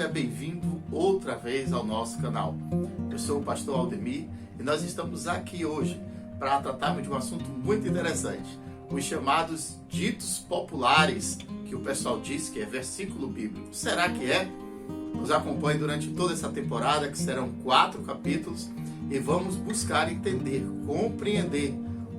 Seja bem-vindo outra vez ao nosso canal. Eu sou o pastor Aldemir e nós estamos aqui hoje para tratarmos de um assunto muito interessante, os chamados ditos populares, que o pessoal diz que é versículo bíblico. Será que é? Nos acompanhe durante toda essa temporada, que serão 4 capítulos, e vamos buscar entender, compreender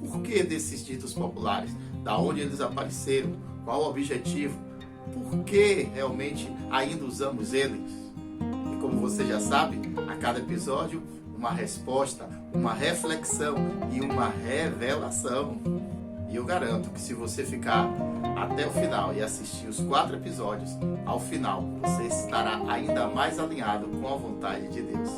o porquê desses ditos populares, da onde eles apareceram, qual o objetivo, por que realmente ainda usamos eles. E como você já sabe, a cada episódio, uma resposta, uma reflexão e uma revelação. E eu garanto que se você ficar até o final e assistir os 4 episódios, ao final você estará ainda mais alinhado com a vontade de Deus.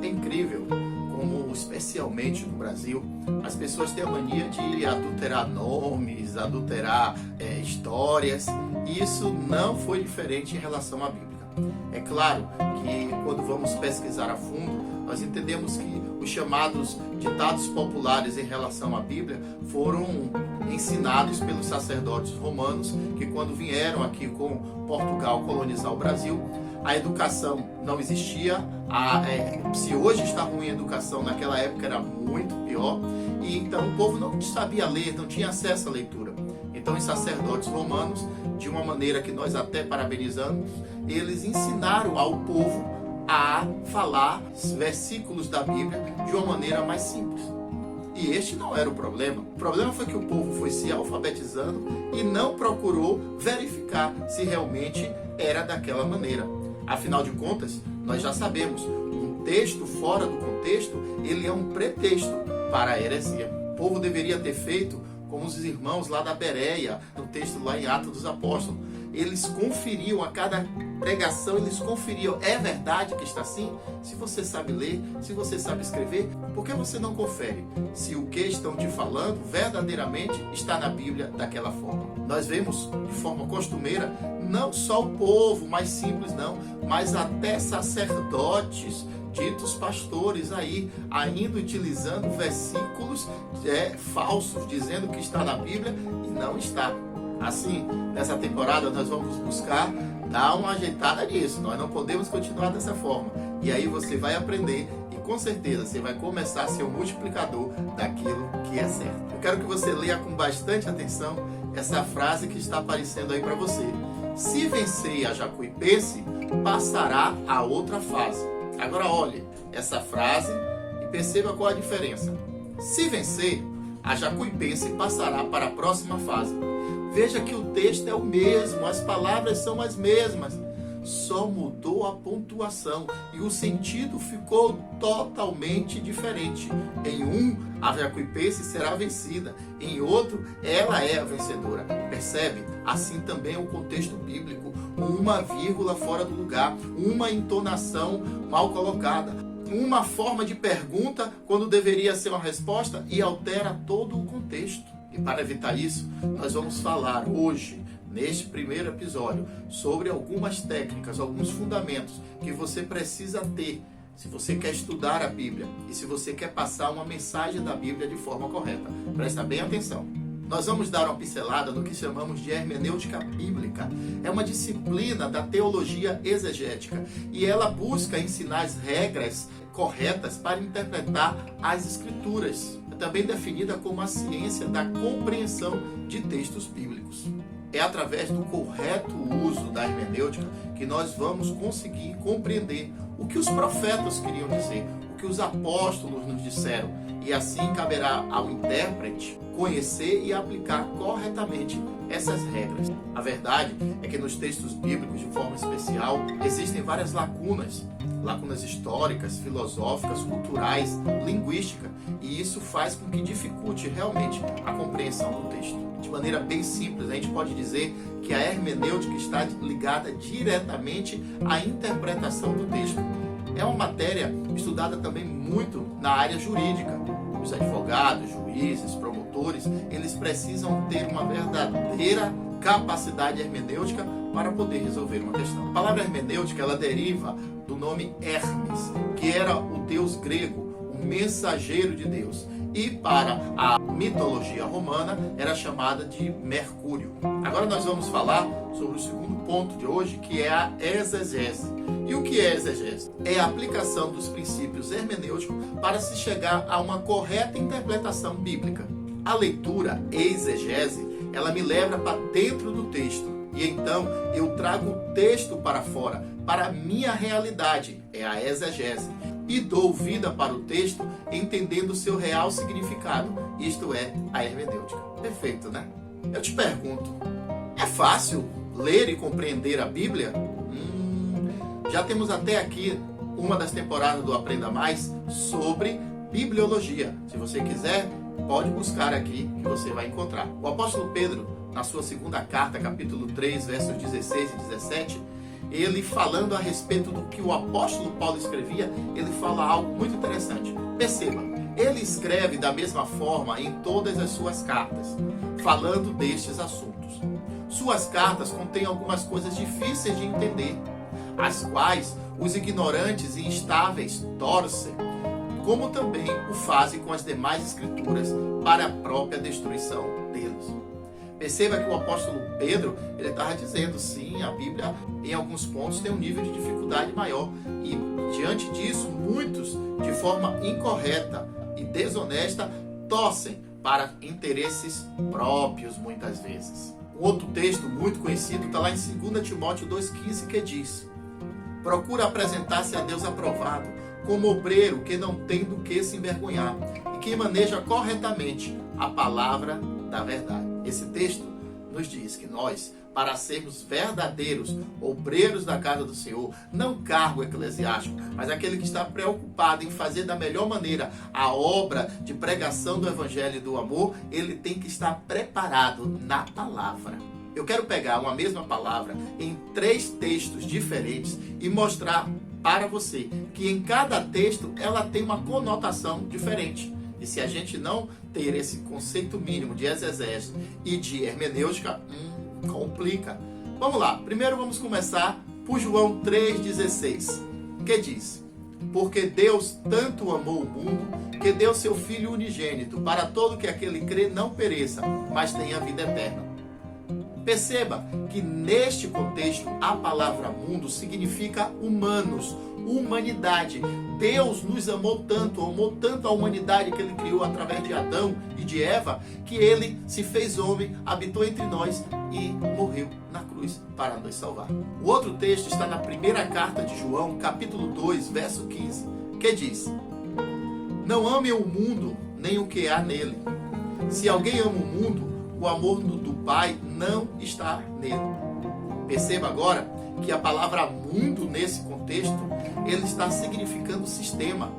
É incrível como, especialmente no Brasil, as pessoas têm a mania de adulterar nomes, adulterar histórias, e isso não foi diferente em relação à Bíblia. É claro que quando vamos pesquisar a fundo, nós entendemos que os chamados ditados populares em relação à Bíblia foram ensinados pelos sacerdotes romanos, que quando vieram aqui com Portugal colonizar o Brasil, a educação não existia. Se hoje está ruim a educação, naquela época era muito pior, e então o povo não sabia ler, não tinha acesso à leitura. Então os sacerdotes romanos, de uma maneira que nós até parabenizamos, eles ensinaram ao povo a falar versículos da Bíblia de uma maneira mais simples. E este não era o problema. O problema foi que o povo foi se alfabetizando e não procurou verificar se realmente era daquela maneira. Afinal de contas, nós já sabemos, um texto fora do contexto, ele é um pretexto para a heresia. O povo deveria ter feito como os irmãos lá da Bereia, no texto lá em Atos dos Apóstolos. Eles conferiam a cada pregação, eles conferiam, é verdade que está assim? Se você sabe ler, se você sabe escrever, por que você não confere se o que estão te falando verdadeiramente está na Bíblia daquela forma? Nós vemos de forma costumeira, não só o povo mais simples não, mas até sacerdotes, ditos pastores aí, ainda utilizando versículos falsos, dizendo que está na Bíblia e não está. Assim, nessa temporada nós vamos buscar dar uma ajeitada nisso. Nós não podemos continuar dessa forma. E aí você vai aprender e com certeza você vai começar a ser um multiplicador daquilo que é certo. Eu quero que você leia com bastante atenção essa frase que está aparecendo aí para você. Se vencer a Jacuipense, passará a outra fase. Agora olhe essa frase e perceba qual a diferença. Se vencer, a Jacuipense passará para a próxima fase. Veja que o texto é o mesmo, as palavras são as mesmas, só mudou a pontuação e o sentido ficou totalmente diferente. Em um, a Jacuipense será vencida, em outro, ela é a vencedora. Percebe? Assim também é o contexto bíblico, uma vírgula fora do lugar, uma entonação mal colocada, uma forma de pergunta quando deveria ser uma resposta e altera todo o contexto. E para evitar isso, nós vamos falar hoje, neste primeiro episódio, sobre algumas técnicas, alguns fundamentos que você precisa ter se você quer estudar a Bíblia e se você quer passar uma mensagem da Bíblia de forma correta. Presta bem atenção. Nós vamos dar uma pincelada no que chamamos de hermenêutica bíblica. É uma disciplina da teologia exegética e ela busca ensinar as regras corretas para interpretar as Escrituras. É também definida como a ciência da compreensão de textos bíblicos. É através do correto uso da hermenêutica que nós vamos conseguir compreender o que os profetas queriam dizer, o que os apóstolos nos disseram, e assim caberá ao intérprete conhecer e aplicar corretamente essas regras. A verdade é que nos textos bíblicos, de forma especial, existem várias lacunas históricas, filosóficas, culturais, linguísticas, e isso faz com que dificulte realmente a compreensão do texto. De maneira bem simples, a gente pode dizer que a hermenêutica está ligada diretamente à interpretação do texto. É uma matéria estudada também muito na área jurídica. Os advogados, juízes, promotores, eles precisam ter uma verdadeira capacidade hermenêutica para poder resolver uma questão. A palavra hermenêutica, ela deriva do nome Hermes, que era o deus grego, o mensageiro de Deus. E para a mitologia romana era chamada de Mercúrio. Agora nós vamos falar sobre o segundo ponto de hoje, que é a exegese. E o que é exegese? É a aplicação dos princípios hermenêuticos para se chegar a uma correta interpretação bíblica. A leitura, exegese, ela me leva para dentro do texto. E então eu trago o texto para fora, para a minha realidade, é a exegese. E dou vida para o texto entendendo o seu real significado, isto é, a hermenêutica. Perfeito, né? Eu te pergunto, é fácil ler e compreender a Bíblia? Já temos até aqui uma das temporadas do Aprenda Mais sobre bibliologia. Se você quiser, pode buscar aqui que você vai encontrar. O apóstolo Pedro, na sua segunda carta, capítulo 3, versos 16 e 17, ele falando a respeito do que o apóstolo Paulo escrevia, ele fala algo muito interessante. Perceba, ele escreve da mesma forma em todas as suas cartas, falando destes assuntos. Suas cartas contêm algumas coisas difíceis de entender, as quais os ignorantes e instáveis torcem, como também o fazem com as demais escrituras para a própria destruição deles. Perceba que o apóstolo Pedro, ele estava dizendo, sim, a Bíblia em alguns pontos tem um nível de dificuldade maior. E diante disso, muitos, de forma incorreta e desonesta, torcem para interesses próprios muitas vezes. Um outro texto muito conhecido está lá em 2 Timóteo 2,15, que diz: procura apresentar-se a Deus aprovado, como obreiro que não tem do que se envergonhar e que maneja corretamente a palavra da verdade. Esse texto nos diz que nós, para sermos verdadeiros obreiros da casa do Senhor, não cargo eclesiástico, mas aquele que está preocupado em fazer da melhor maneira a obra de pregação do Evangelho e do amor, ele tem que estar preparado na palavra. Eu quero pegar uma mesma palavra em 3 textos diferentes e mostrar para você que em cada texto ela tem uma conotação diferente. E se a gente não ter esse conceito mínimo de exegese e de hermenêutica, complica. Vamos lá, primeiro vamos começar por João 3,16, que diz: porque Deus tanto amou o mundo, que deu seu Filho unigênito, para todo que aquele crê não pereça, mas tenha vida eterna. Perceba que neste contexto a palavra mundo significa humanos, humanidade. Deus nos amou tanto a humanidade que ele criou através de Adão e de Eva, que ele se fez homem, habitou entre nós e morreu na cruz para nos salvar. O outro texto está na primeira carta de João, capítulo 2, verso 15, que diz: não amem o mundo, nem o que há nele. Se alguém ama o mundo, o amor do Pai não está nele. Perceba agora que a palavra mundo nesse contexto, ele está significando sistema.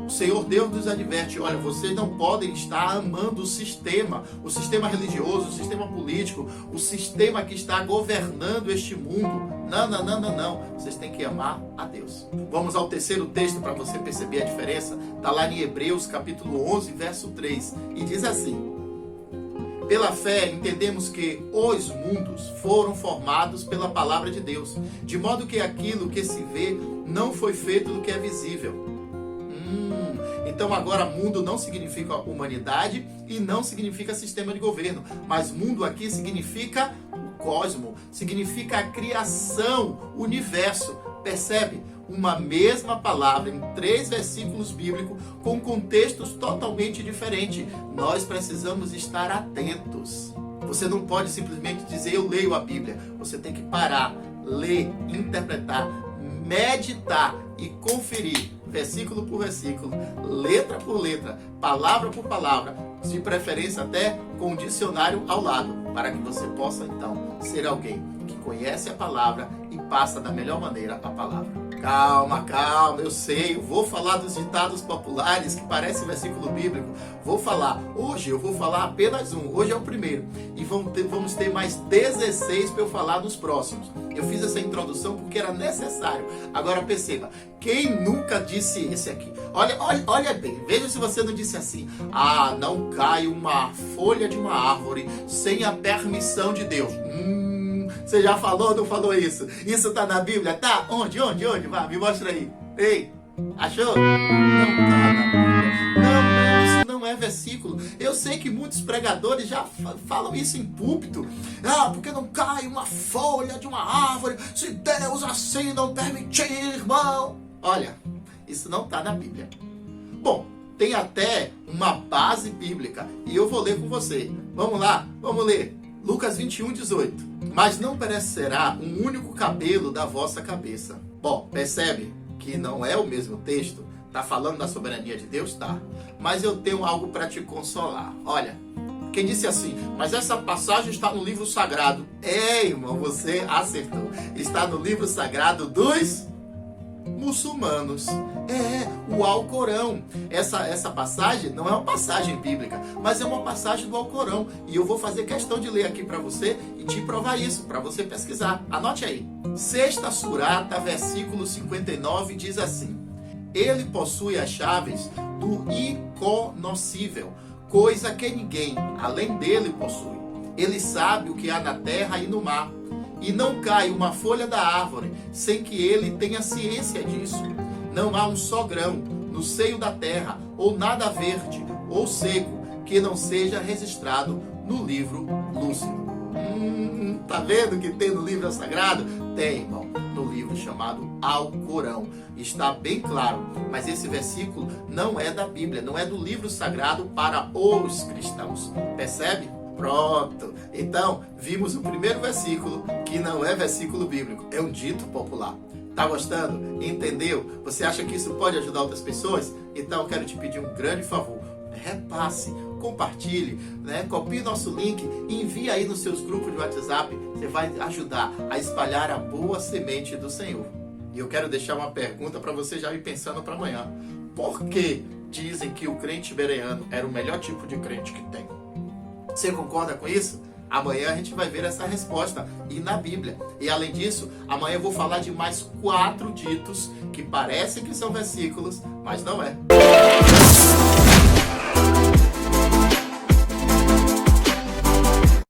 O Senhor Deus nos adverte: olha, vocês não podem estar amando o sistema religioso, o sistema político, o sistema que está governando este mundo. Não. Vocês têm que amar a Deus. Vamos ao terceiro texto para você perceber a diferença. Está lá em Hebreus capítulo 11, verso 3. E diz assim: pela fé entendemos que os mundos foram formados pela palavra de Deus, de modo que aquilo que se vê não foi feito do que é visível. Então agora mundo não significa humanidade e não significa sistema de governo, mas mundo aqui significa o cosmo, significa a criação, o universo. Percebe? Uma mesma palavra em 3 versículos bíblicos com contextos totalmente diferentes. Nós precisamos estar atentos. Você não pode simplesmente dizer eu leio a Bíblia. Você tem que parar, ler, interpretar, meditar e conferir versículo por versículo, letra por letra, palavra por palavra, de preferência até com um dicionário ao lado, para que você possa então ser alguém que conhece a palavra e passa da melhor maneira a palavra. Calma, eu sei, eu vou falar dos ditados populares que parecem versículo bíblico. Hoje eu vou falar apenas um, hoje é o primeiro. E vamos ter mais 16 para eu falar nos próximos. Eu fiz essa introdução porque era necessário. Agora perceba, quem nunca disse esse aqui? Olha bem, veja se você não disse assim: não cai uma folha de uma árvore sem a permissão de Deus. Você já falou ou não falou isso? Isso tá na Bíblia? Tá? Onde? Vai, me mostra aí. Ei, achou? Não tá na Bíblia. Não, isso não é versículo. Eu sei que muitos pregadores já falam isso em púlpito. Porque não cai uma folha de uma árvore se Deus assim não permitir, irmão. Olha, isso não está na Bíblia. Bom, tem até uma base bíblica e eu vou ler com você. Vamos lá, vamos ler. Lucas 21, 18. Mas não perecerá um único cabelo da vossa cabeça. Bom, percebe que não é o mesmo texto? Está falando da soberania de Deus? Tá. Mas eu tenho algo para te consolar. Olha, quem disse assim, mas essa passagem está no livro sagrado. Irmão, você acertou. Está no livro sagrado dos muçulmanos. O Alcorão. Essa passagem não é uma passagem bíblica, mas é uma passagem do Alcorão. E eu vou fazer questão de ler aqui para você e te provar isso, para você pesquisar. Anote aí. Sexta Surata, versículo 59, diz assim: Ele possui as chaves do inconhecível, coisa que ninguém, além dele, possui. Ele sabe o que há na terra e no mar. E não cai uma folha da árvore sem que ele tenha ciência disso. Não há um só grão no seio da terra, ou nada verde ou seco, que não seja registrado no livro lúcido. Tá vendo que tem no livro sagrado? Tem, irmão, no livro chamado Alcorão. Está bem claro, mas esse versículo não é da Bíblia, não é do livro sagrado para os cristãos. Percebe? Pronto. Então, vimos o primeiro versículo, que não é versículo bíblico, é um dito popular. Tá gostando? Entendeu? Você acha que isso pode ajudar outras pessoas? Então, eu quero te pedir um grande favor. Repasse, compartilhe, copie nosso link e envie aí nos seus grupos de WhatsApp. Você vai ajudar a espalhar a boa semente do Senhor. E eu quero deixar uma pergunta para você já ir pensando para amanhã. Por que dizem que o crente bereano era o melhor tipo de crente que tem? Você concorda com isso? Amanhã a gente vai ver essa resposta e na Bíblia. E além disso, amanhã eu vou falar de mais 4 ditos que parecem que são versículos, mas não é.